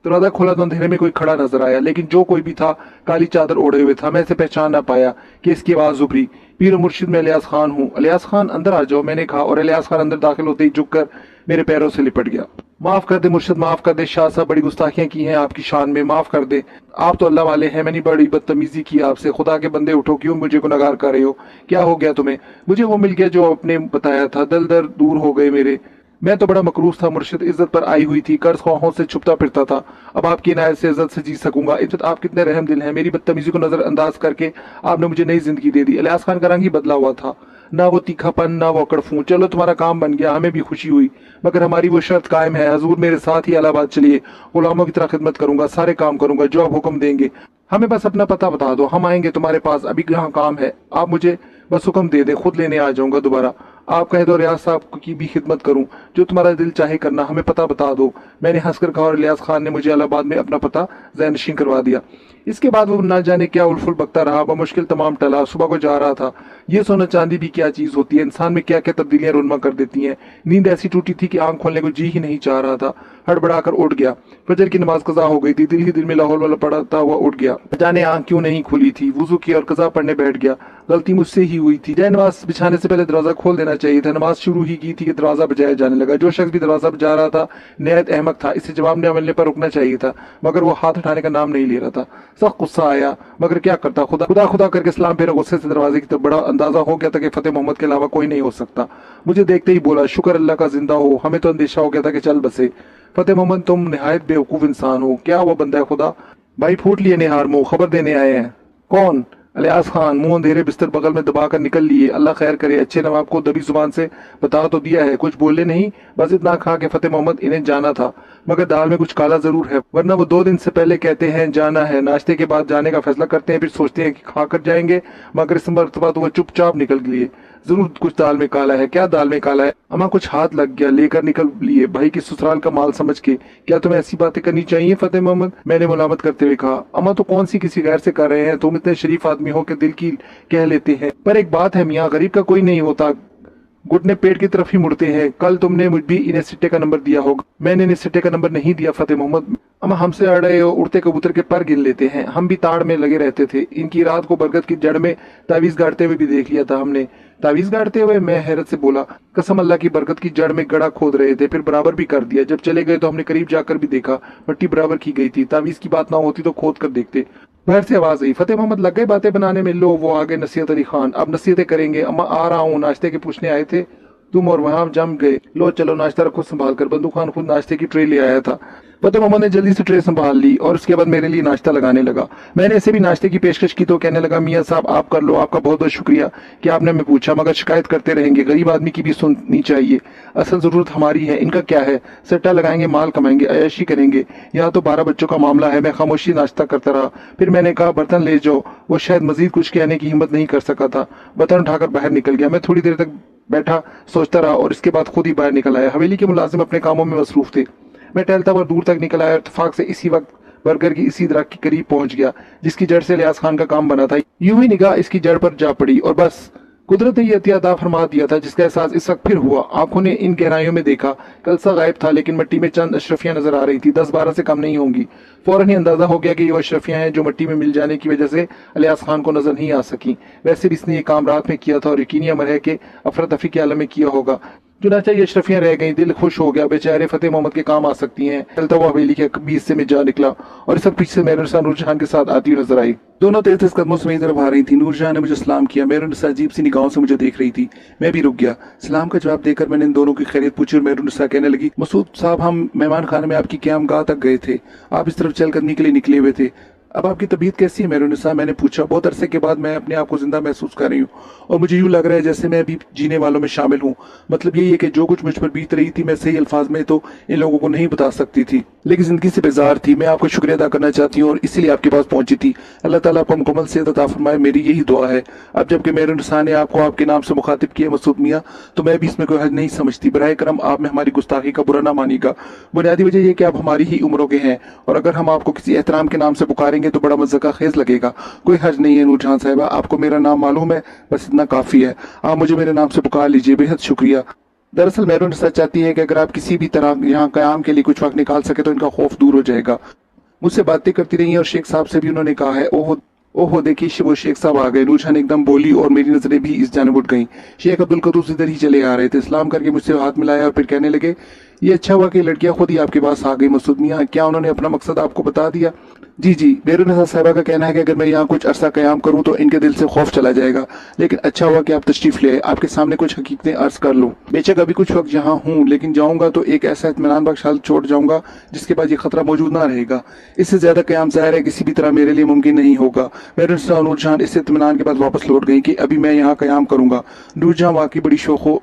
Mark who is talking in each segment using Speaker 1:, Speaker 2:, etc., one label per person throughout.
Speaker 1: दरवाजा खोला तो अंधेरे में कोई खड़ा नजर आया, लेकिन जो कोई भी था काली चादर ओढ़े हुए था। मैं इसे पहचान ना पाया कि इसकी आवाज उभरी, पीर मुर्शिद मैं इलियास खान हूँ। इलियास खान अंदर आ जाओ, मैंने कहा, और इलियास खान अंदर दाखिल होते ही झुककर मेरे पैरों से लिपट गया। माफ कर दे मुर्शिद, माफ कर दे शाह साहब, बड़ी गुस्ताखियां की हैं आपकी शान में, माफ कर दे। आप तो अल्लाह वाले हैं, मैंने बड़ी बदतमीजी की आपसे। खुदा के बंदे उठो, क्यों मुझे गुनहगार कर रहे हो? क्या हो गया तुम्हें? मुझे वो मिल गया जो आपने बताया था, दल दर दूर हो गए मेरे। मैं तो बड़ा मकरूज था मुर्शिद, इज्जत पर आई हुई थी, कर्ज ख्वाहों से छुपता फिरता था। अब आपकी इनायत से इज्जत से जी सकूंगा। इज्जत, आप कितने रहम दिल हैं। मेरी बदतमीजी को नजरअंदाज करके आपने मुझे नई जिंदगी दे दी। इलियास खान का रंग ही बदला हुआ था, ना वो तीखापन, ना वो कड़फू। चलो तुम्हारा काम बन गया, हमें भी खुशी हुई, मगर हमारी वो शर्त कायम है। हजूर मेरे साथ ही इलाहाबाद चलिए, गुलामों की तरह खिदमत करूंगा, सारे काम करूंगा जो आप हुक्म देंगे। हमें बस अपना पता बता दो, हम आएंगे तुम्हारे पास। अभी यहाँ काम है, आप मुझे बस हुक्म दे दे, खुद लेने आ जाऊंगा दोबारा। आप कह दो रियाज साहब की भी खिदमत करूं, जो तुम्हारा दिल चाहे करना, हमें पता बता दो। मैंने हंसकर कहा और इलियास खान ने मुझे इलाहाबाद में अपना पता ज़हनशीन करवा दिया। इसके बाद वो ना जाने क्या उलफुल बकता रहा, बमुश्किल तमाम टला। सुबह को जा रहा था। ये सोना चांदी भी क्या चीज होती है, इंसान में क्या क्या तब्दीलियां रुनमा कर देती हैं। नींद ऐसी टूटी थी कि आंख खोलने को जी ही नहीं चाह रहा था। हड़बड़ाकर उठ गया। फजर की नमाज कजा हो गई थी, दिल ही दिल में लाहौल वाला पड़ता हुआ उठ गया। जाने आंख क्यों नहीं खुली थी। वुजू किया और कजा पढ़ने बैठ गया। गलती मुझसे ही हुई थी, जय नमाज बिछाने से पहले दरवाजा खोल देना चाहिए था। नमाज शुरू ही की थी कि दरवाजा बजाया जाने लगा। जो शख्स भी दरवाजा बजा रहा था निहायत अहमक था, इसे जवाब न मिलने पर रुकना चाहिए था, मगर वो हाथ उठाने का नाम नहीं ले रहा था। सख्त गुस्सा आया, मगर क्या करता। खुदा खुदा खुदा करके सलाम फेरा, गुस्से से दरवाजे की तरफ बड़ा। अंदाजा हो गया था कि फतेह मोहम्मद के अलावा कोई नहीं हो सकता। मुझे देखते ही बोला, शुक्र अल्लाह का जिंदा हो, हमें तो अंदेशा हो गया था कि चल बसे। फतेह मोहम्मद तुम निहायत बेवकूफ इंसान हो। क्या वो बंदा है खुदा? भाई फूट लिए निहार मुंह, खबर देने आए हैं। कौन? इलियास खान। मुंह अंधेरे बिस्तर बगल में दबाकर निकल लिए। अल्लाह खैर करे, अच्छे नवाब को दबी जुबान से बता तो दिया है, कुछ बोले नहीं, बस इतना कहा कि फतेह मोहम्मद इन्हें जाना था, मगर दाल में कुछ काला जरूर है, वरना वो 2 दिन से पहले कहते हैं जाना है, नाश्ते के बाद जाने का फैसला करते हैं, फिर सोचते हैं कि खाकर जाएंगे, मगर इस मरतबा तो वो चुपचाप निकल लिए। जरूर कुछ दाल में काला है। क्या दाल में काला है? अम्मा कुछ हाथ लग गया, लेकर निकल लिए, भाई की ससुराल का माल समझ के। क्या तुम्हें ऐसी बातें करनी चाहिए फतेह मोहम्मद? मैंने मुलामत करते हुए कहा। अम्मा तो कौन सी किसी गैर से कर रहे हैं, तुम इतने शरीफ आदमी हो कि दिल की कह लेते हैं। पर एक बात है मियाँ, गरीब का कोई नहीं होता, घुटने पेट की तरफ ही मुड़ते हैं। कल तुमने मुझ भी इन्हें सिट्टे का नंबर दिया होगा। मैंने इन्हें सिट्टे का नंबर नहीं दिया फतेह मोहम्मद। अम्मा हमसे अड़े उड़ते कबूतर के पर गिन लेते हैं, हम भी ताड़ में लगे रहते थे। इनकी रात को बरगद की जड़ में तावीज गाड़ते हुए भी देख लिया था हमने। तावीज गाड़ते हुए? मैं हैरत से बोला, कसम अल्लाह की, बरगद की जड़ में गड़ा खोद रहे थे, फिर बराबर भी कर दिया। जब चले गए तो हमने करीब जाकर भी देखा, मट्टी बराबर की गई थी। तावीज की बात ना होती तो खोद कर देखते। बाहर से आवाज आई, फतेह मोहम्मद लग गए बातें बनाने में। लो वो आगे नसीहत अली खान, अब नसीहतें करेंगे। अम्मा आ रहा हूँ, नाश्ते के पूछने आए थे तुम और वहां जम गए। लो चलो नाश्ता रखो संभाल कर। बंदू खान खुद नाश्ते की ट्रे ले आया था। फतेह मोहम्मद ने जल्दी से ट्रे संभाल ली और उसके बाद मेरे लिए नाश्ता लगाने लगा। मैंने ऐसे भी नाश्ते की पेशकश की तो कहने लगा, मियाँ साहब आप कर लो, आपका बहुत बहुत शुक्रिया कि आपने हमें पूछा, मगर शिकायत करते रहेंगे, गरीब आदमी की भी सुननी चाहिए। असल जरूरत हमारी है, इनका क्या है? सट्टा लगाएंगे, माल कमाएंगे, अय्याशी करेंगे। यहाँ तो 12 बच्चों का मामला है। मैं खामोशी नाश्ता करता रहा। फिर मैंने कहा, बर्तन ले जाओ। वो शायद मजीद कुछ कहने की हिम्मत नहीं कर सका था, बर्तन उठाकर बाहर निकल गया। मैं थोड़ी देर तक बैठा सोचता रहा और इसके बाद खुद ही बाहर निकल आया। हवेली के मुलाजिम अपने कामों में मसरूफ थे। मैं टहलता हुआ दूर तक निकल आया और इत्तेफाक से इसी वक्त बर्गर की इसी दरख्त के करीब पहुंच गया जिसकी जड़ से इलियास खान का काम बना था। यूं ही निगाह इसकी जड़ पर जा पड़ी और बस कुदरत ने यह अता फरमा दिया था, जिसका एहसास इस वक्त फिर हुआ। आंखों ने इन गहराइयों में देखा, कलसा गायब था, लेकिन मिट्टी में चंद अशरफियां नजर आ रही थी, 10-12 से कम नहीं होंगी। फौरन ही अंदाजा हो गया कि ये वो अशरफियां हैं जो मिट्टी में मिल जाने की वजह से इलियास खान को नजर नहीं आ सकी। वैसे भी इसने ये काम रात में किया था और यकीनी अमर है कि अफरा तफरी के आलम में किया होगा। चुनाचा ये अशरफियां रह गई। दिल खुश हो गया, बेचारे फतेह मोहम्मद के काम आ सकती हैं। चलता हुआ हवेली के बीच से मैं जा निकला और इस वक्त पीछे से मेहरुनिसा नूरजहां के साथ आती हुई नजर आई। दोनों तेज कदमों से मेरी तरफ आ रही थी। नूरजहां ने मुझे सलाम किया। मेहरुनिसा अजीब सी निगाहों से मुझे देख रही थी। मैं भी रुक गया। सलाम का जवाब देकर मैंने इन दोनों की खैरियत पूछी और मेहरुनिसा कहने लगी, मसूद साहब हम मेहमान खाने में आपकी क़यामगाह तक गए थे, आप इस तरफ चल करने के लिए निकले हुए थे। अब आपकी तबीयत कैसी है मेहरुनिसा? मैंने पूछा। बहुत अरसे के बाद मैं अपने आप को जिंदा महसूस कर रही हूँ और मुझे यूं लग रहा है जैसे मैं अभी जीने वालों में शामिल हूँ। मतलब यही है कि जो कुछ मुझ पर बीत रही थी मैं सही अल्फाज में तो इन लोगों को नहीं बता सकती थी, लेकिन जिंदगी से बेजार थी। मैं आपका शुक्रिया अदा करना चाहती हूँ और इसीलिए आपके पास पहुंची थी। अल्लाह ताला आपको मुकम्मल सेहत अता फरमाए, मेरी यही दुआ है। अब जबकि मेहरुनिसा ने आपको आपके नाम से मुखातिब किया मसूद मियाँ, तो मैं भी इसमें कोई हर्ज नहीं समझती। बराए करम आप में हमारी गुस्ताखी का बुरा ना मानिएगा। बुनियादी वजह यह कि आप हमारी ही उम्रों के हैं और अगर हम आपको किसी एहतराम के नाम से पुकारेंगे तो बड़ा मज़ा का खेज लगेगा। कोई हर्ज नहीं है नूरजहां साहिबा, आपको मेरा नाम मालूम है, बस इतना काफी है। आप मुझे मेरे नाम से पुकार लीजिए। बेहद शुक्रिया। दरअसल मेहरुन्निसा चाहती है कि अगर आप किसी भी तरह यहाँ क़याम के लिए कुछ वक्त निकाल सके तो इनका खौफ दूर हो जाएगा। मुझसे बातें करती रही और शेख साहब से भी उन्होंने कहा है। ओहो ओहो, देखिए वो शेख साहब आ गए। नूरजहान एकदम बोली और मेरी नजरें भी इस जानिब उठ गईं। शेख अब्दुल कुद्दूस इधर ही चले आ रहे थे। सलाम करके मुझसे हाथ मिलाया और फिर कहने लगे, ये अच्छा हुआ कि लड़कियां खुद ही आपके पास आ गई मसूद मियां, क्या उन्होंने अपना मकसद आपको बता दिया? जी जी, मेहरुन्निसा साहिबा का कहना है कि अगर मैं यहाँ कुछ अरसा क़याम करूँ तो इनके दिल से खौफ चला जाएगा, लेकिन अच्छा हुआ कि आप तशरीफ ले आए, आपके सामने कुछ हकीकतें अर्ज कर लूँ। बेशक अभी कुछ वक्त यहाँ हूँ, लेकिन जाऊँगा तो एक ऐसा इत्मीनान बख्श हाल छोड़ जाऊँगा जिसके बाद ये खतरा मौजूद ना रहेगा। इससे ज्यादा क़याम ज़ाहिर है किसी भी तरह मेरे लिए मुमकिन नहीं होगा। मेहरुन्निसा और नूरजहान इस इत्मीनान के बाद वापस लौट गई कि अभी मैं यहाँ क़याम करूँगा। नूरजहां वाकई बड़ी शोखो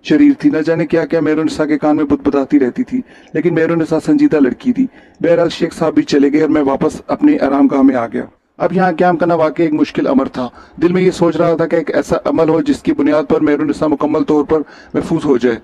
Speaker 1: शरीर थी, न जाने क्या क्या मेहरुन्निसा के कान में बुदबुदाती रहती थी, लेकिन मेहरुन्निसा संजीदा लड़की थी। बहरहाल शेख साहब भी चले गए और मैं वापस अपने आराम गाह में आ गया। अब यहाँ क़याम करना वाकई एक मुश्किल अमर था। दिल में ये सोच रहा था कि एक ऐसा अमल हो जिसकी बुनियाद पर मेहरुन्निसा मुकम्मल तौर पर महफूज हो जाए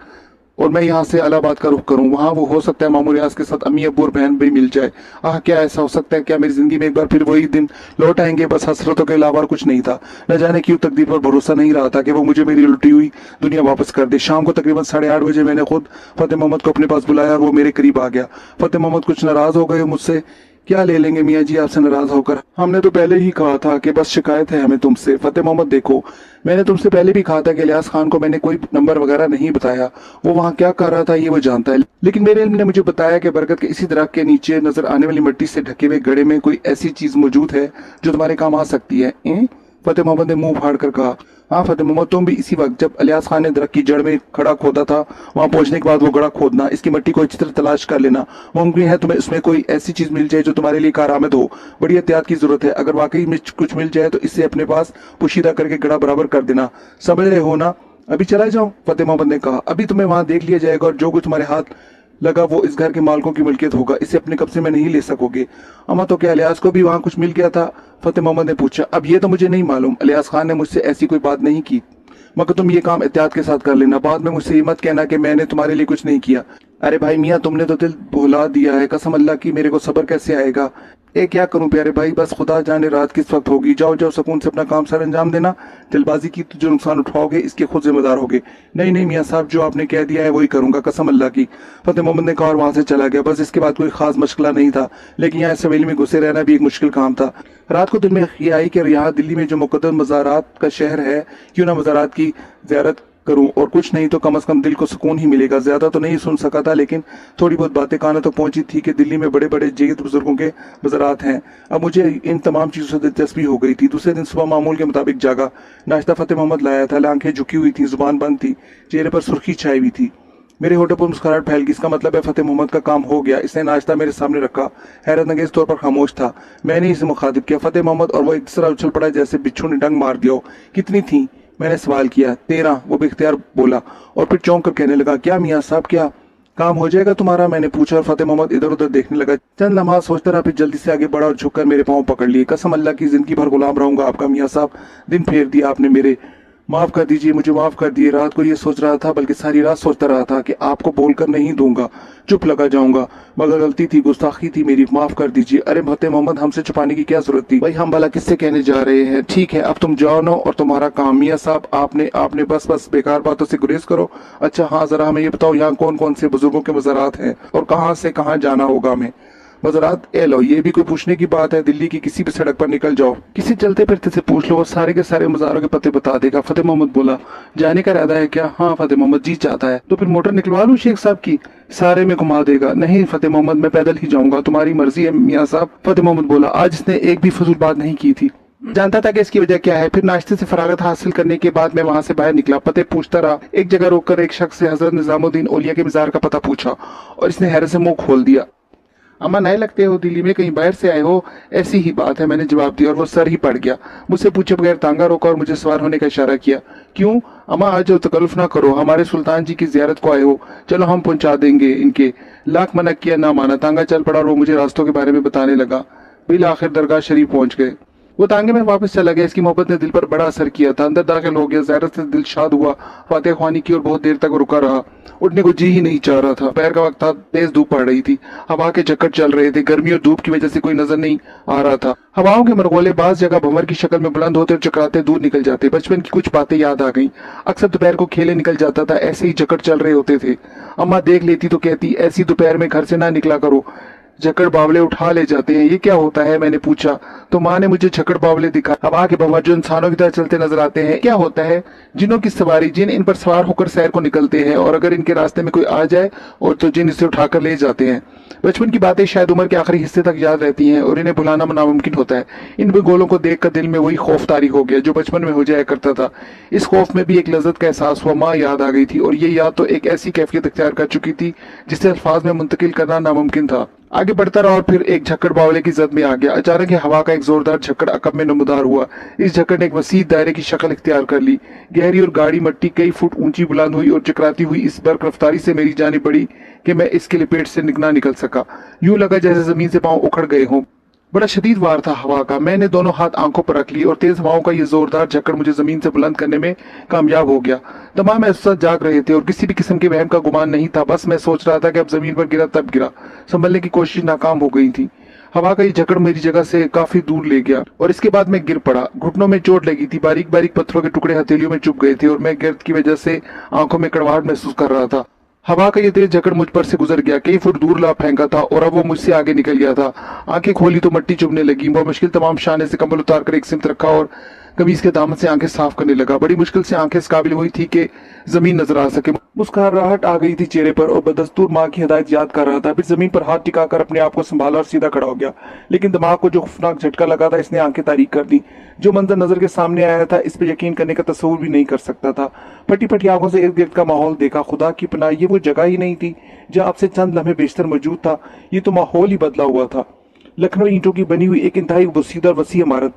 Speaker 1: और मैं यहाँ से इलाहाबाद का रुख करूँ। वहाँ वो हो सकता है मामू रियाज के साथ अम्मी अब्बू और बहन भी मिल जाए। क्या ऐसा हो सकता है? क्या मेरी जिंदगी में एक बार फिर वही दिन लौट आएंगे? बस हसरतों के अलावा कुछ नहीं था। न जाने क्यों तकदीर पर भरोसा नहीं रहा था कि वो मुझे मेरी लुटी हुई दुनिया वापस कर दे। शाम को तकरीबन 8:30 बजे मैंने खुद फतेह मोहम्मद को अपने पास बुलाया और वो मेरे करीब आ गया। फतेह मोहम्मद कुछ नाराज हो गए मुझसे। क्या ले लेंगे मियाँ जी आपसे नाराज होकर? हमने तो पहले ही कहा था कि बस शिकायत है हमें तुमसे। फतेह मोहम्मद देखो, मैंने तुमसे पहले भी कहा था कि इलियास खान को मैंने कोई नंबर वगैरह नहीं बताया। वो वहाँ क्या कर रहा था ये वो जानता है, लेकिन मेरे इल्म ने मुझे बताया कि बरगद के इसी दरख्त के नीचे नजर आने वाली मिट्टी से ढके हुए गड्ढे में कोई ऐसी चीज मौजूद है जो तुम्हारे काम आ सकती है। फतेह मोहम्मद ने मुंह फाड़ कर कहा। हाँ फतेह मोहम्मद, तुम भी इसी वक्त जब इलियास खान ने दरख्त की जड़ में खड़ा खोदा था, वहां पहुंचने के बाद वो गड़ा खोदना, इसकी मिट्टी को अच्छी तरह तलाश कर लेना। मुमकिन है तुम्हें उसमें कोई ऐसी चीज मिल जाए जो तुम्हारे लिए कारआमद हो। बड़ी एहतियात की जरूरत है। अगर वाकई में कुछ मिल जाए तो इसे अपने पास पोशीदा करके गड़ा बराबर कर देना। समझ रहे हो ना? अभी चला जाओ, फतेह मोहम्मद ने कहा। अभी तुम्हें वहां देख लिया जाएगा और जो कुछ तुम्हारे हाथ लगा वो इस घर के मालिकों की मिल्कियत होगा। इसे अपने कब्जे में नहीं ले सकोगे। अम्मा, तो क्या इलियास को भी वहां कुछ मिल गया था? फतेह मोहम्मद ने पूछा। अब ये तो मुझे नहीं मालूम। इलियास खान ने मुझसे ऐसी कोई बात नहीं की, मगर तुम ये काम एहतियात के साथ कर लेना। बाद में मुझसे ये मत कहना कि मैंने तुम्हारे लिए कुछ नहीं किया। अरे भाई मियाँ, तुमने तो दिल भुला दिया है। कसम अल्लाह की, मेरे को सब्र कैसे आएगा? क्या करूं प्यारे भाई, बस खुदा जाने रात किस वक्त होगी। जाओ जाओ, सुकून से अपना काम सर अंजाम देना। जल्दबाजी की तो जो नुकसान उठाओगे इसके खुद जिम्मेदार होगे। नहीं नहीं मियाँ साहब, जो आपने कह दिया है वही करूंगा, कसम अल्लाह की। फतेह मोहम्मद ने कहा और वहां से चला गया। बस इसके बाद कोई खास मशगला नहीं था, लेकिन यहाँ सवेली में घुसे रहना भी एक मुश्किल काम था। रात को दिल में ये आई कि यहाँ दिल्ली में जो मुकद्दस मज़ारात का शहर है, क्यों ना मज़ारात की ज़ियारत करूं, और कुछ नहीं तो कम से कम दिल को सुकून ही मिलेगा। ज्यादा तो नहीं सुन सका था, लेकिन थोड़ी बहुत बातें कानों तक पहुंची थी कि दिल्ली में बड़े बड़े जेद बुजुर्गों के मज़ारात हैं। अब मुझे इन तमाम चीजों से दिलचस्पी हो गई थी। दूसरे दिन सुबह मामूल के मुताबिक जागा। नाश्ता फतेह मोहम्मद लाया था। आंखें झुकी हुई थी, जुबान बंद थी, चेहरे पर सुर्खी छाई हुई थी। मेरे होठों पर मुस्कुराहट फैल गई। इसका मतलब है फतेह मोहम्मद का काम हो गया। इसने नाश्ता मेरे सामने रखा, हैरत अंगेज तौर पर खामोश था। मैंने इसे मुखातिब किया। फतेह मोहम्मद, और वो एक तरह उछल पड़ा जैसे बिच्छू ने डंग मार दिया हो। कितनी थी? मैंने सवाल किया। 13, वो बेख्तियार बोला, और फिर चौंक कर कहने लगा, क्या मियाँ साहब, क्या काम हो जाएगा तुम्हारा? मैंने पूछा और फतेह मोहम्मद इधर उधर देखने लगा। चंद लम्हा सोचता रहा, फिर जल्दी से आगे बढ़ा और झुककर मेरे पांव पकड़ लिए। कसम अल्लाह की, जिंदगी भर गुलाम रहूंगा आपका मियाँ साहब। दिन फेर दिया आपने मेरे। माफ कर दीजिए, मुझे माफ कर दिए। रात को ये सोच रहा था, बल्कि सारी रात सोचता रहा था कि आपको बोलकर नहीं दूंगा, चुप लगा जाऊंगा, मगर गलती थी, गुस्ताखी थी मेरी, माफ कर दीजिए। अरे फतेह मोहम्मद, हमसे छुपाने की क्या जरूरत थी? भाई हम भला किससे कहने जा रहे हैं? ठीक है, अब तुम जाओ ना, और तुम्हारा काम। मियाँ साहब, आपने बस बेकार बातों से गुरेज करो। अच्छा हाँ, जरा हमें ये बताओ, यहाँ कौन कौन से बुजुर्गों के मज़ारात हैं और कहाँ से कहाँ जाना होगा हमें? मज़ारात? लो, ये भी कोई पूछने की बात है? दिल्ली की किसी भी सड़क पर निकल जाओ, किसी चलते फिरते से पूछ लो, वो सारे के सारे मज़ारों के पते बता देगा। फतेह मोहम्मद बोला। जाने का इरादा है क्या? हाँ फतेह मोहम्मद, जी चाहता है। तो फिर मोटर निकलवा लूं शेख साहब की, सारे में घुमा देगा। नहीं फतेह मोहम्मद, मैं पैदल ही जाऊंगा, तुम्हारी मर्जी है मियाँ साहब। फतेह मोहम्मद बोला। आज इसने एक भी फजूल बात नहीं की थी, जानता था कि इसकी वजह क्या है। फिर नाश्ते से फरागत हासिल करने के बाद मैं वहां से बाहर निकला। पते पूछता रहा। एक जगह रोककर एक शख्स से हजरत निजामुद्दीन औलिया के मज़ार का पता पूछा, और इसने हैरत से मुंह खोल दिया। अम्मा, नए लगते हो, दिल्ली में कहीं बाहर से आए हो? ऐसी ही बात है, मैंने जवाब दिया, और वो सर ही पड़ गया। मुझसे पूछे बगैर तांगा रोका और मुझे सवार होने का इशारा किया। क्यों? अम्मा आ जाओ, तकल्लुफ ना करो, हमारे सुल्तान जी की जियारत को आए हो, चलो हम पहुंचा देंगे इनके। लाख मना किया, ना माना। तांगा चल पड़ा और वो मुझे रास्तों के बारे में बताने लगा। बिल आखिर दरगाह शरीफ पहुंच गए। वो तांगे में वापस चला गया। इसकी मोहब्बत ने दिल पर बड़ा असर किया था। अंदर दाखिल हो गया, ज़ाहिर से दिल शाद हुआ, फातिहा ख्वानी की और बहुत देर तक रुका रहा। उठने को जी ही नहीं चाह रहा था। दोपहर का वक्त था, तेज धूप पड़ रही थी, हवा के झक्कड़ चल रहे थे। गर्मी और धूप की वजह से कोई नजर नहीं आ रहा था। हवाओं के मरगोले बाज जगह भंवर की शक्ल में बुलंद होते और चकराते दूर निकल जाते। बचपन की कुछ बातें याद आ गईं। अक्सर दोपहर को खेले निकल जाता था, ऐसे ही झक्कड़ चल रहे होते थे। अम्मा देख लेती तो कहती, ऐसी दोपहर में घर से ना निकला करो, झक्कड़ बावले उठा ले जाते हैं। ये क्या होता है, मैंने पूछा तो माँ ने मुझे झक्कड़ बावले दिखा। हवा के भंवर जो इंसानों की तरह चलते नजर आते हैं। क्या होता है, जिनों की सवारी, जिन इन पर सवार होकर सैर को निकलते हैं, और अगर इनके रास्ते में कोई आ जाए और तो जिन इसे उठाकर ले जाते हैं। बचपन की बातें शायद उम्र के आखिरी हिस्से तक याद रहती हैं और इन्हें भुलाना नामुमकिन होता है। इन गोलों को देखकर दिल में वही खौफ तारी हो गया जो बचपन में हो जाया करता था। इस खौफ में भी एक लज्जत का एहसास हुआ। माँ याद आ गई थी, और ये याद तो एक ऐसी कैफियत अख्तियार कर चुकी थी जिसे अल्फाज में मुंतकिल करना नामुमकिन था। आगे बढ़ता रहा और फिर एक झक्कड़ बावले की जद में आ गया। अचानक हवा का एक जोरदार झक्कड़ अकब में नमदार हुआ। इस झक्कड़ ने एक वसीद दायरे की शक्ल इख्तियार कर ली। गहरी और गाढ़ी मट्टी कई फुट ऊंची बुलंद हुई और चकराती हुई इस बर्क रफ्तारी से मेरी जानिब बढ़ी कि मैं इसके लपेट से ना निकल सका। यूं लगा जैसे जमीन से पांव उखड़ गए हों। बड़ा शदीद वार था हवा का। मैंने दोनों हाथ आंखों पर रख ली और तेज हवाओं का ये जोरदार झक्कड़ मुझे जमीन से बुलंद करने में कामयाब हो गया। तमाम एहसास जाग रहे थे और किसी भी किस्म के वहम का गुमान नहीं था। बस मैं सोच रहा था कि अब जमीन पर गिरा तब गिरा। संभलने की कोशिश नाकाम हो गई थी। हवा का ये झक्कड़ मेरी जगह से काफी दूर ले गया और इसके बाद मैं गिर पड़ा। घुटनों में चोट लगी थी। बारीक बारीक पत्थरों के टुकड़े हथेलियों में चुभ गए थे और मैं गिर्द की वजह से आंखों में कड़वाहट महसूस कर रहा था। हवा का ये तेज झक्कड़ मुझ पर से गुजर गया, कई फुट दूर ला फेंका था और अब वो मुझसे आगे निकल गया था। आंखें खोली तो मट्टी चुभने लगी। वो मुश्किल तमाम शाने से कंबल उतार कर एक सिमत रखा और कमीज के दामन से आंखें साफ करने लगा। बड़ी मुश्किल से आंखें इस काबिल हुई थी कि जमीन नजर आ सके। मुस्कुराहट आ गई थी चेहरे पर और बदस्तूर माँ की हिदायत याद कर रहा था। फिर जमीन पर हाथ टिकाकर अपने आप को संभाला और सीधा खड़ा हो गया। लेकिन दिमाग को जो खौफनाक झटका लगा था इसने आंखें तारीक कर दी। जो मंजर नजर के सामने आया था इस पर यकीन करने का तस्वुर भी नहीं कर सकता था। फटी फटी आंखों से इर्द गिर्द का माहौल देखा। खुदा की पनाह, ये वो जगह ही नहीं थी जहाँ आपसे चंद लम्हे बेशतर मौजूद था। ये तो माहौल ही बदला हुआ था। लखनऊ ईंटों की बनी हुई एक इंतहाई वसीदा वसी इमारत,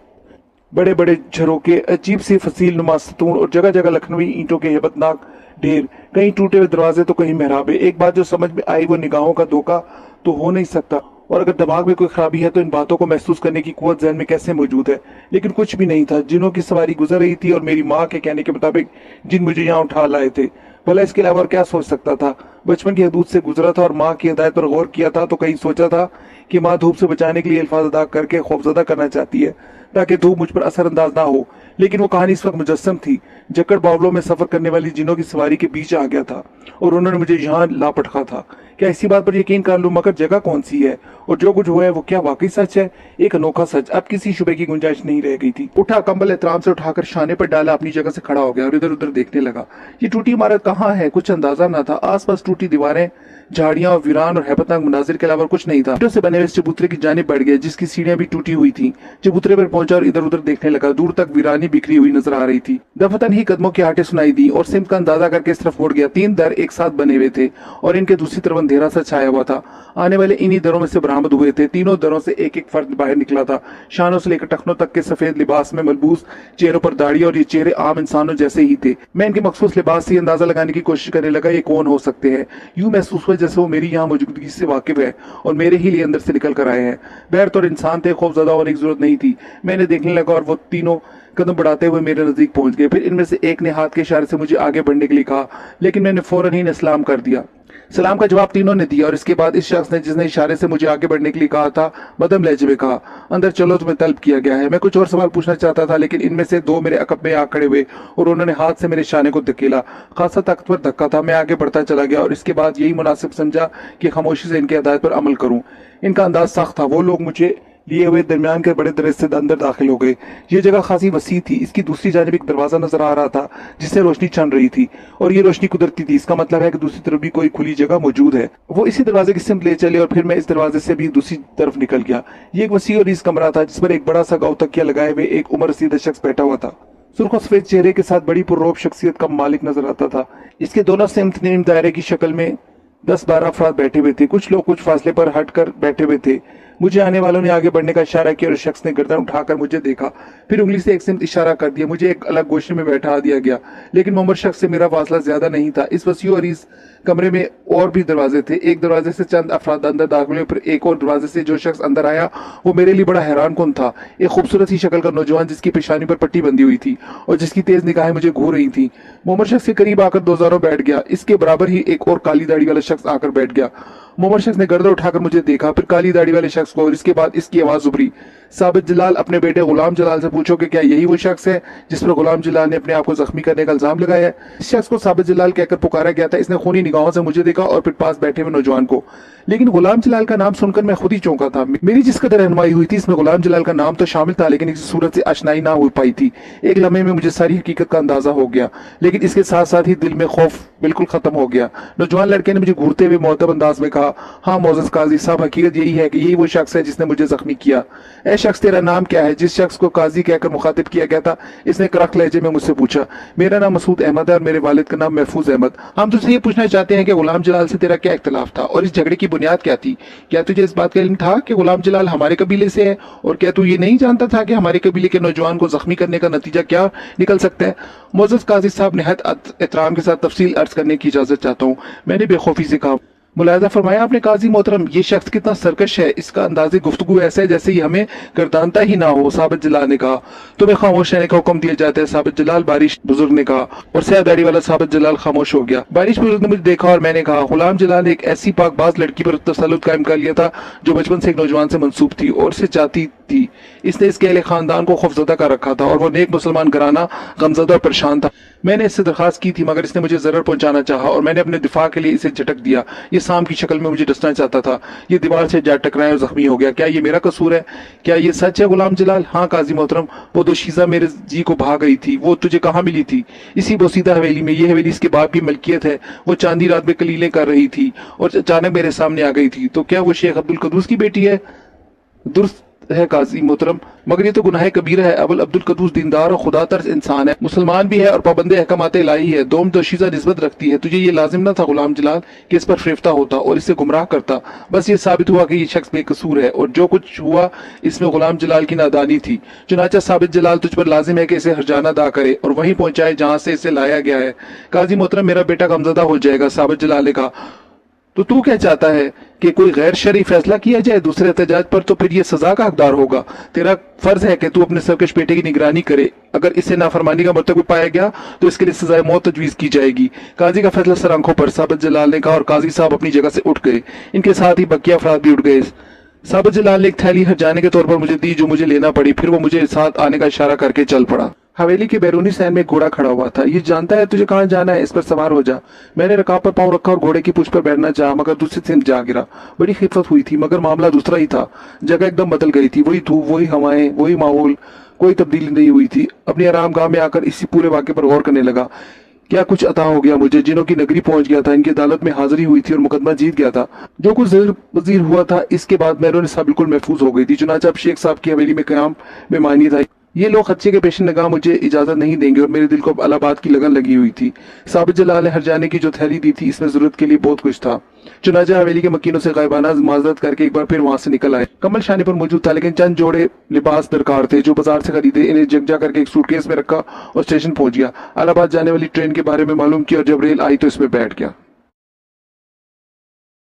Speaker 1: बड़े बड़े झरोके, अजीब सी फसील नुमा सतून और जगह जगह लखनवी ईंटों के हेबतनाक ढेर, कहीं टूटे हुए दरवाजे तो कहीं मेहराबे। एक बात जो समझ में आई वो निगाहों का धोखा तो हो नहीं सकता, और अगर दिमाग में कोई खराबी है तो इन बातों को महसूस करने की कुव्वत ज़हन में कैसे मौजूद है। लेकिन कुछ भी नहीं था। जिनों की सवारी गुजर रही थी और मेरी माँ के कहने के मुताबिक जिन मुझे यहाँ उठा लाए थे। भला इसके अलावा और क्या सोच सकता था। बचपन की हदूद से गुजरा था और माँ की हिदायत पर गौर किया था तो कहीं सोचा था कि माँ धूप से बचाने के लिए अल्फाज अदा करके खौफजदा करना चाहती है ताकि धूप मुझ पर असरअंदाज ना हो। लेकिन वो कहानी इस वक्त मुजस्सम थी। झक्कड़ बावलों में सफर करने वाली जिनों की सवारी के बीच आ गया था और उन्होंने मुझे यहाँ ला पटका था। क्या इसी बात पर यकीन कर लूं, मगर जगह कौन सी है और जो कुछ हुआ है वो क्या वाकई सच है? एक अनोखा सच। अब किसी शुबे की गुंजाइश नहीं रह गई थी। उठा, कंबल एहतराम से उठाकर शाने पर डाला, अपनी जगह से खड़ा हो गया और इधर उधर देखने लगा। ये टूटी इमारत कहाँ है कुछ अंदाजा न था। आसपास टूटी दीवारें, झाड़ियां और वीरान और हैबतनाक मुनाजिर के अलावा कुछ नहीं था। ईंटों से बने हुए चबूतरे की जानिब बढ़ गया जिसकी सीढ़ियां भी टूटी हुई थी। चबूतरे पर पहुंचा और इधर उधर देखने लगा। दूर तक वीरानी बिखरी हुई नजर आ रही थी। दफतन ही कदमों की आटे सुनाई दी और सिमत का अंदाजा करके इस तरफ मुड़ गया। 3 दर एक साथ बने हुए थे और इनके दूसरी तरफ अंधेरा सा छाया हुआ था। आने वाले इन्हीं दरों में से बरामद हुए थे। तीनों दरों से एक एक फर्द बाहर निकला था। शानों से लेकर टखनों तक के सफेद लिबास में मलबूस, चेहरों पर दाढ़ी, और ये चेहरे आम इंसानों जैसे ही थे। मैं इनके मखसूस लिबास से अंदाजा लगाने की कोशिश करने लगा ये कौन हो सकते हैं। यूं महसूस हुआ जैसे वो मेरी यहाँ मौजूदगी से वाकिफ है और मेरे ही लिए अंदर से निकल कर आए हैं। बैरतौर इंसान थे, खौफजदा होने की जरूरत नहीं थी। मैंने देखने लगा और वो तीनों कदम बढ़ाते हुए मेरे नजदीक पहुंच गए। फिर इनमें से एक ने हाथ के इशारे से मुझे आगे बढ़ने के लिए कहा, लेकिन मैंने फौरन ही सलाम कर दिया। सलाम का जवाब तीनों ने दिया और इसके बाद इस शख्स ने जिसने इशारे से मुझे आगे बढ़ने के लिए कहा था मदम लहजे में कहा, अंदर चलो तुम्हें तलब किया गया है। मैं कुछ और सवाल पूछना चाहता था लेकिन इनमें से 2 मेरे अकब में आ खड़े हुए और उन्होंने हाथ से मेरे शाने को धकेला। खासा ताकतवर धक्का था। मैं आगे बढ़ता चला गया और इसके बाद यही मुनासिब समझा कि खामोशी से इनकी हिदायत पर अमल करूं। इनका अंदाज सख्त था। वो लोग मुझे लिए हुए दरमियान के बड़े दरवाजे से अंदर दाखिल हो गए। ये जगह खासी वसी थी। इसकी दूसरी जानिब एक दरवाजा नजर आ रहा था जिससे रोशनी छन रही थी और ये रोशनी कुदरती थी। इसका मतलब है कि दूसरी तरफ भी कोई खुली जगह मौजूद है। वो इसी दरवाजे की सिमत ले चले और फिर मैं इस दरवाजे से भी दूसरी तरफ निकल गया। ये एक वसी और इस कमरा था जिस पर एक बड़ा सा गाँव तकिया लगाए हुए एक उम्र रसीदा शख्स बैठा हुआ था। सुर्ख सफेद चेहरे के साथ बड़ी पुररौब शख्सियत का मालिक नजर आता था। इसके दोनों सिमत नीम दायरे की शक्ल में 10-12 अफराद बैठे हुए थे। कुछ लोग कुछ फासले पर हट कर बैठे हुए थे। मुझे आने वालों ने आगे बढ़ने का इशारा किया और उस शख्स ने गर्दन उठाकर मुझे देखा, फिर उंगली से एक सिमत इशारा कर दिया। मुझे एक अलग गोशे में बैठा दिया गया, लेकिन मोहम्मद शख्स से मेरा फासला ज्यादा नहीं था। इस वसी और इस कमरे में और भी दरवाजे थे। एक दरवाजे से चंद अफराद अंदर दाखिल हुए, फिर एक और दरवाजे से जो शख्स अंदर आया वो मेरे लिए बड़ा हैरान कुन था। एक खूबसूरत सी शक्ल का नौजवान जिसकी पेशानी पर पट्टी बंधी हुई थी और जिसकी तेज निगाहें मुझे घूर रही थी। मोहम्मद शख्स के करीब आकर दोजारों बैठ गया। इसके बराबर ही एक और काली दाढ़ी वाला शख्स आकर बैठ गया। मोहम्मद शख्स ने गर्दन उठाकर मुझे देखा, फिर काली दाढ़ी वाले शख्स को, और इसके बाद इसकी आवाज उभरी, साबित जलाल, अपने बेटे गुलाम जलाल से पूछो कि क्या यही वो शख्स है जिस पर गुलाम जलाल ने अपने आप को जख्मी करने का इल्जाम लगाया है। इस शख्स को साबित जलाल कहकर पुकारा गया था। इसने खूनी निगाहों से मुझे देखा और फिर पास बैठे हुए नौजवान को, लेकिन गुलाम जलाल का नाम सुनकर मैं खुद ही चौंका था। मेरी जिस कदर रहनुमाई हुई थी इसमें गुलाम जलाल का नाम तो शामिल था, लेकिन इस सूरत से आशनाई ना हो पाई थी। एक लम्हे में मुझे सारी हकीकत का अंदाजा हो गया, लेकिन इसके साथ साथ ही दिल में खौफ बिल्कुल खत्म हो गया। नौजवान लड़के ने मुझे घूरते हुए मुअद्दब अंदाज में कहा, हाँ मोअज़्ज़ज़ काजी साहब, हकीकत यही है कि यही वो शख्स है जिसने मुझे जख्मी किया। ऐ शख्स, तेरा नाम क्या है? जिस शख्स को काजी कहकर मुखातिब किया गया था इसने करख लहजे में मुझसे पूछा। मेरा नाम मसूद अहमद है और मेरे वालिद का नाम महफूज अहमद। हम तुझसे ये पूछना चाहते हैं कि गुलाम जलाल से तेरा क्या इख्तिलाफ था और इस झगड़े की बुनियाद क्या थी? क्या तुझे इस बात का इल्म था कि गुलाम जलाल हमारे कबीले से है? और क्या तू ये नहीं जानता था कि हमारे कबीले के नौजवान को जख्मी करने का नतीजा क्या निकल सकता है? मोअज़्ज़ज़ काजी साहब, निहायत एहतराम के साथ तफसील अर्ज करने की इजाजत चाहता हूँ। मैंने बेखौफी से कहा। मुलाहिज़ा फरमाया आपने काजी मोहतरम, ये शख्स कितना सरकश है, इसका अंदाज़े गुफ्तगू ऐसा है जैसे ही हमें गर्दानता ही ना हो। साबित जलाल ने कहा। तुम्हें खामोश रहने का हुक्म दिया जाता है साबित जलाल, बारिश बुजुर्ग ने कहा, और सयादारी वाला साबित जलाल खामोश हो गया। बारिश बुजुर्ग ने मुझे देखा और मैंने कहा, गुलाम जलाल ने एक ऐसी पाकबाज लड़की पर तसल्लुत कायम कर लिया था जो बचपन से एक नौजवान से मंसूब थी और से चाहती थी। इसने इसके अहले खानदान को खौफजदा कर रखा था और वो नेक मुसलमान घराना गमजदा और परेशान था। मैंने इससे दरखास्त की थी मगर इसने मुझे जरर पहुंचाना चाहा और मैंने अपने दिफा के लिए इसे झटक दिया। ये सांप की शक्ल में मुझे डसना चाहता था। ये दीवार से जा टकराया और जख्मी हो गया। क्या ये मेरा कसूर है? क्या ये सच है गुलाम जलाल? हाँ काजी मोहतरम, वो दोशीज़ा मेरे जी को भाग गई थी। वो तुझे कहाँ मिली थी? इसी बोसीदा हवेली में। ये हवेली इसके बाप की मलकियत है। वो चांदी रात में कलीलें कर रही थी और अचानक मेरे सामने आ गई थी। तो क्या वो शेख अब्दुल कदूस की बेटी है? दुरुस्त है काजी मोहतरम, मगर ये तो गुनाह कबीरा है। अबुल अब्दुल कदूस दीनदार और खुदा तरस इंसान है, मुसलमान भी है और पाबंदे अहकामात इलाही है। दोम दोशीज़ा निस्बत रखती है। तुझे ये लाजिम न था गुलाम जलाल कि इस पर फेफ्ता होता और इससे गुमराह करता। बस ये साबित हुआ कि ये शख्स बेकसूर है और जो कुछ हुआ इसमें गुलाम जलाल की नादानी थी। चुनाचा साबित जलाल, तुझ पर लाजिम है कि इसे हरजाना अदा करे और वहीं पहुंचाए जहां से इसे लाया गया है। काजी मोहतरम, मेरा बेटा गमजदा हो जाएगा, साबित जलाल ने कहा। तो तू क्या चाहता है कि कोई गैर शरई फैसला किया जाए दूसरे एहतजाज पर? तो फिर ये सजा का हकदार होगा। तेरा फर्ज है कि तू अपने सरकश बेटे की निगरानी करे। अगर इसे नाफरमानी का मर्तकब पाया गया तो इसके लिए सजाए मौत तजवीज की जाएगी। काजी का फैसला सर आंखों पर, साबित जलाल ने कहा, और काजी साहब अपनी जगह से उठ गए। इनके साथ ही बकिया अफराद भी उठ गए। साबित जलाल ने एक थैली हरजाने के तौर पर मुझे दी जो मुझे लेना पड़ी। फिर वो मुझे साथ आने का इशारा करके चल पड़ा। हवेली के बैरूनी सैन में एक घोड़ा खड़ा हुआ था। ये जानता है तुझे कहाँ जाना है, इस पर सवार हो जा। मैंने रकाब पर पाँव रखा और घोड़े की पूंछ पर बैठना चाहा मगर दूसरी सिमत जा गिरा। बड़ी खिफत हुई थी मगर मामला दूसरा ही था। जगह एकदम बदल गई थी। वही धूप, वही हवाएं, वही माहौल, कोई तब्दीली नहीं हुई थी। अपनी आराम गाह में आकर इसी पूरे वाक़े पर गौर करने लगा। क्या कुछ अता हो गया मुझे। जिनों की नगरी पहुंच गया था, इनकी अदालत में हाजिरी हुई थी और मुकदमा जीत गया था। जो कुछ ज़ेर वजीर हुआ था इसके बाद मैंने सब बिल्कुल महफूज हो गई थी। चुनाचा अब शेख साहब की हवेली में क़याम में मानी था। ये लोग खदशे के पेश नगाह मुझे इजाजत नहीं देंगे और मेरे दिल को अब अलाहाबाद की लगन लगी हुई थी। साबित जलाल ने हरजाने की जो थैली दी थी इसमें जरूरत के लिए बहुत कुछ था। चुनाचा हवेली के मकीनों से गायबाना माजरत करके एक बार फिर वहां से निकल आए। कमल शानी पर मौजूद था लेकिन चंद जोड़े लिबास दरकार थे जो बाजार से खरीदे। इन्हें जगजा करके एक सूटकेस में रखा और स्टेशन पहुंच गया। अलाहाबाद जाने वाली ट्रेन के बारे में मालूम किया और जब रेल आई तो इसमें बैठ गया।